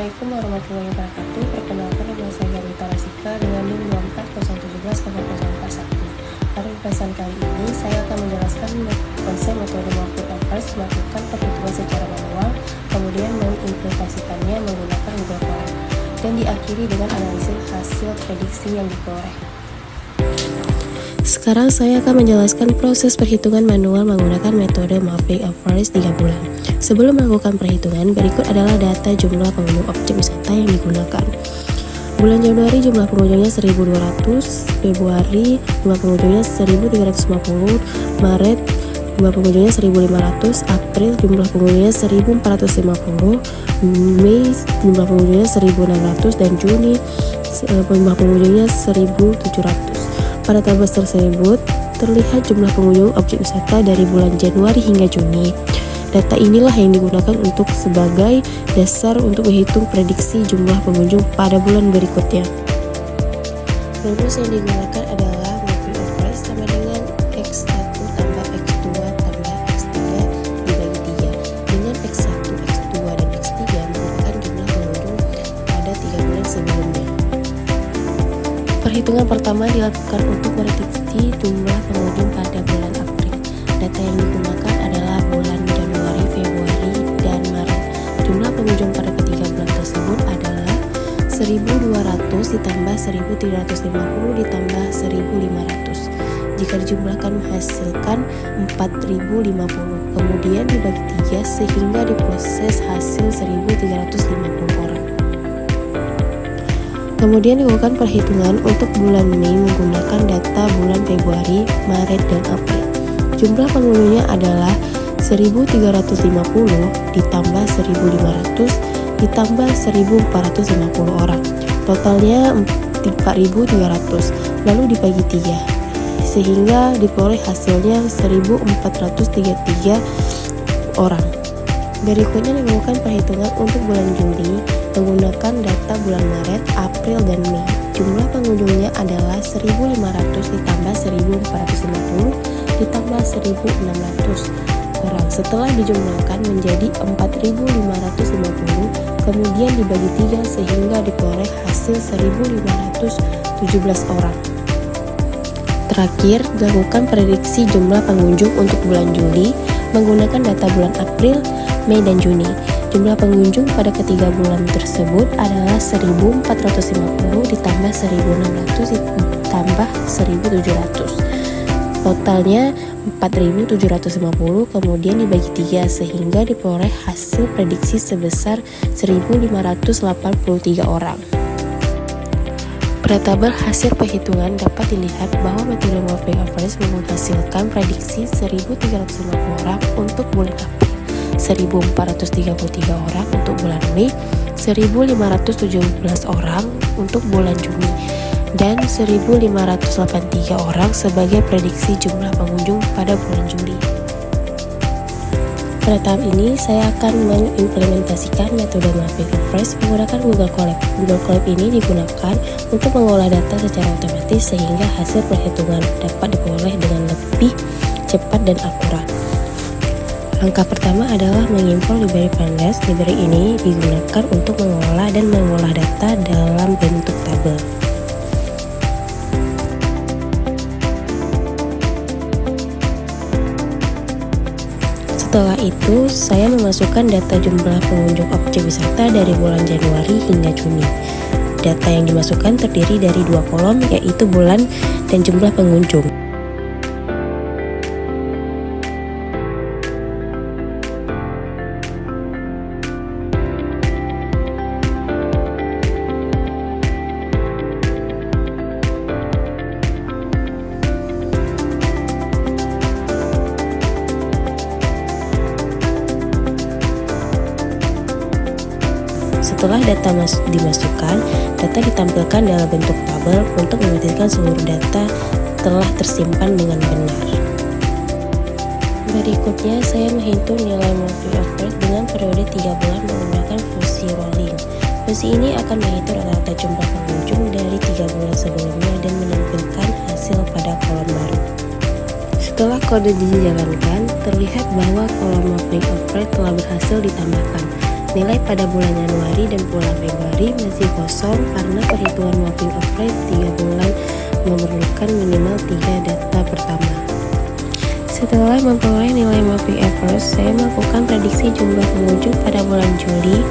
Assalamualaikum warahmatullahi wabarakatuh. Perkenalkan, nama saya Garita Rasika dengan NIM 2401704041. Pada pembahasan kali ini, saya akan menjelaskan konsep metode Morphic Average melakukan perhitungan secara manual, kemudian mengimplementasikannya menggunakan Google Colab, dan diakhiri dengan analisis hasil prediksi yang diperoleh. Sekarang saya akan menjelaskan proses perhitungan manual menggunakan metode Morphic Average 3 bulan. Sebelum melakukan perhitungan, berikut adalah data jumlah pengunjung objek wisata yang digunakan. Bulan Januari jumlah pengunjungnya 1.200, Februari jumlah pengunjungnya 1.350, Maret jumlah pengunjungnya 1.500, April jumlah pengunjungnya 1.450, Mei jumlah pengunjungnya 1.600, dan Juni jumlah pengunjungnya 1.700. Pada tabel tersebut terlihat jumlah pengunjung objek wisata dari bulan Januari hingga Juni. Data inilah yang digunakan untuk sebagai dasar untuk menghitung prediksi jumlah pengunjung pada bulan berikutnya. Rumus yang digunakan adalah Morphic Average sama dengan X1 tambah X2 tambah X3 dibagi 3, dengan X1, X2, dan X3 merupakan jumlah pengunjung pada 3 bulan sebelumnya. Perhitungan pertama dilakukan untuk prediksi jumlah pengunjung pada bulan April. Data yang digunakan adalah bulan Januari, Februari, dan Maret. Jumlah pengunjung pada ketiga bulan tersebut adalah 1.200 ditambah 1.350 ditambah 1.500. Jika dijumlahkan menghasilkan 4.050, kemudian dibagi 3 sehingga diproses hasil 1.350 orang. Kemudian dilakukan perhitungan untuk bulan Mei menggunakan data bulan Februari, Maret, dan April. Jumlah pengunjungnya adalah 1.350 ditambah 1.500 ditambah 1.450 orang. Totalnya 4.300, lalu dibagi 3 sehingga diperoleh hasilnya 1.433 orang. Berikutnya dilakukan perhitungan untuk bulan Juli menggunakan data bulan Maret, April, dan Mei. Jumlah pengunjungnya adalah 1.500 ditambah 1.450 ditambah 1.600 orang. Setelah dijumlahkan menjadi 4.550, kemudian dibagi 3 sehingga diperoleh hasil 1.517 orang. Terakhir, dilakukan prediksi jumlah pengunjung untuk bulan Juli menggunakan data bulan April, Mei, dan Juni. Jumlah pengunjung pada ketiga bulan tersebut adalah 1.450 ditambah 1.600 ditambah 1.700. Totalnya 4.750, kemudian dibagi 3 sehingga diperoleh hasil prediksi sebesar 1.583 orang. Pada tabel hasil perhitungan dapat dilihat bahwa metode Morphic Average menghasilkan prediksi 1.350 orang untuk bulan April, 1.433 orang untuk bulan Mei, 1.517 orang untuk bulan Juni, dan 1.583 orang sebagai prediksi jumlah pengunjung pada bulan Juli. Pada tahap ini, saya akan mengimplementasikan metode Morphic Average menggunakan Google Colab. Google Colab ini digunakan untuk mengolah data secara otomatis sehingga hasil perhitungan dapat diperoleh dengan lebih cepat dan akurat. Langkah pertama adalah mengimpor library Pandas. Library ini digunakan untuk mengolah dan mengolah data dalam bentuk tabel. Setelah itu, saya memasukkan data jumlah pengunjung objek wisata dari bulan Januari hingga Juni. Data yang dimasukkan terdiri dari 2 kolom, yaitu bulan dan jumlah pengunjung. Setelah data dimasukkan, data ditampilkan dalam bentuk tabel untuk memastikan seluruh data telah tersimpan dengan benar. Berikutnya, saya menghitung nilai Morphic Average dengan periode 3 bulan menggunakan fungsi rolling. Fungsi ini akan menghitung rata-rata jumlah pengunjung dari 3 bulan sebelumnya dan menampilkan hasil pada kolom baru. Setelah kode dijalankan, terlihat bahwa kolom Morphic Average telah berhasil ditambahkan. Nilai pada bulan Januari dan bulan Februari masih kosong karena perhitungan mapping average 3 bulan memerlukan minimal 3 data pertama. Setelah memperoleh nilai mapping average, saya melakukan prediksi jumlah pengunjung pada bulan Juli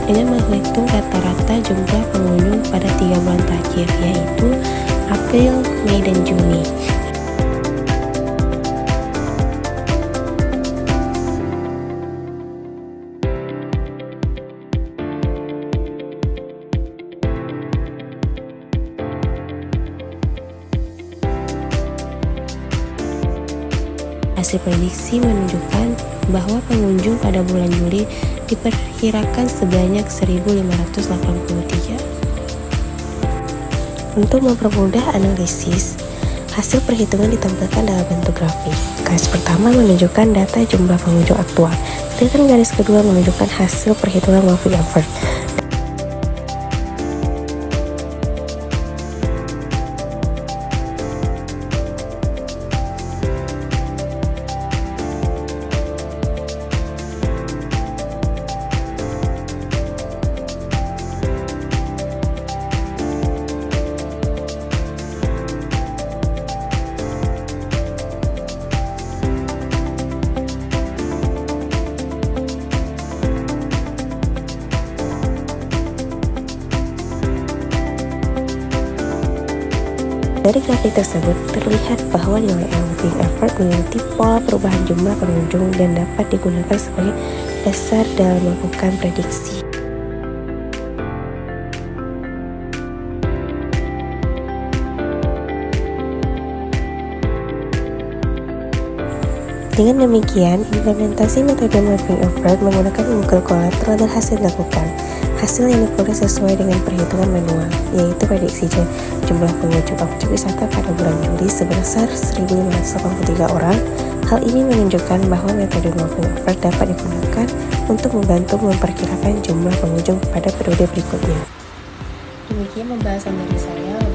dengan menghitung rata-rata jumlah pengunjung pada 3 bulan terakhir, yaitu April, Mei, dan Juni. Hasil prediksi menunjukkan bahwa pengunjung pada bulan Juli diperkirakan sebanyak 1.583. Untuk mempermudah analisis, hasil perhitungan ditampilkan dalam bentuk grafik. Garis pertama menunjukkan data jumlah pengunjung aktual, sedangkan garis kedua menunjukkan hasil perhitungan mapping average. Dari grafik tersebut terlihat bahwa nilai mapping average mengikuti pola perubahan jumlah pengunjung dan dapat digunakan sebagai dasar dalam melakukan prediksi. Dengan demikian, implementasi metode mapping average menggunakan Google Colab telah berhasil dilakukan. Hasil yang diperoleh sesuai dengan perhitungan manual, yaitu prediksi jumlah pengunjung objek wisata pada bulan Juli sebesar 1.583 orang. Hal ini menunjukkan bahwa metode mapping average dapat digunakan untuk membantu memperkirakan jumlah pengunjung pada periode berikutnya. Demikian pembahasan dari saya.